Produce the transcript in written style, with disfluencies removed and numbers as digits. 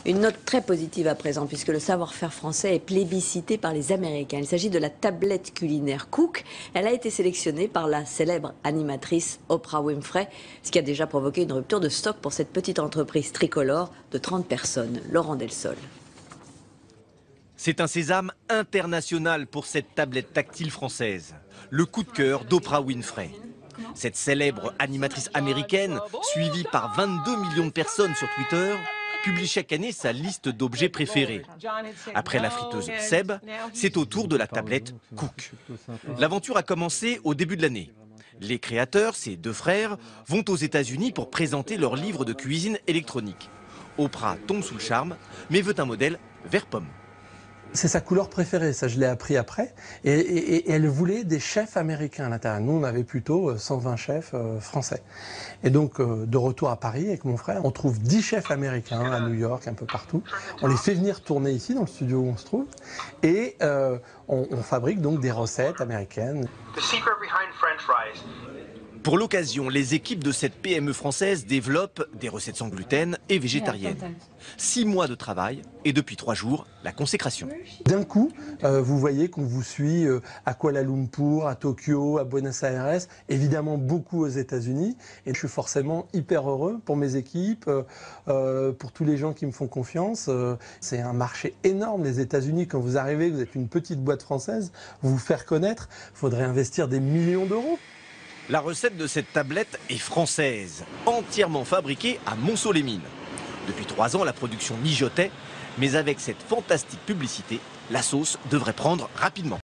Une note très positive à présent, puisque le savoir-faire français est plébiscité par les Américains. Il s'agit de la tablette culinaire Cook. Elle a été sélectionnée par la célèbre animatrice Oprah Winfrey, ce qui a déjà provoqué une rupture de stock pour cette petite entreprise tricolore de 30 personnes. Laurent Delsol. C'est un sésame international pour cette tablette tactile française. Le coup de cœur d'Oprah Winfrey. Cette célèbre animatrice américaine, suivie par 22 millions de personnes sur Twitter, publie chaque année sa liste d'objets préférés. Après la friteuse Seb, c'est au tour de la tablette Cook. L'aventure a commencé au début de l'année. Les créateurs, ces deux frères, vont aux États-Unis pour présenter leur livre de cuisine électronique. Oprah tombe sous le charme, mais veut un modèle vert pomme. C'est sa couleur préférée, ça je l'ai appris après. Et elle voulait des chefs américains à l'intérieur. Nous, on avait plutôt 120 chefs français. Et donc, de retour à Paris avec mon frère, on trouve 10 chefs américains à New York, un peu partout. On les fait venir tourner ici, dans le studio où on se trouve. Et on fabrique donc des recettes américaines. Pour l'occasion, les équipes de cette PME française développent des recettes sans gluten et végétariennes. 6 mois de travail et depuis 3 jours, la consécration. D'un coup, vous voyez qu'on vous suit à Kuala Lumpur, à Tokyo, à Buenos Aires, évidemment beaucoup aux États-Unis. Et je suis forcément hyper heureux pour mes équipes, pour tous les gens qui me font confiance. C'est un marché énorme, les États-Unis. Quand vous arrivez, vous êtes une petite boîte française, vous faire connaître, il faudrait investir des millions d'euros. La recette de cette tablette est française, entièrement fabriquée à Montceau-les-Mines. Depuis 3 ans, la production mijotait, mais avec cette fantastique publicité, la sauce devrait prendre rapidement.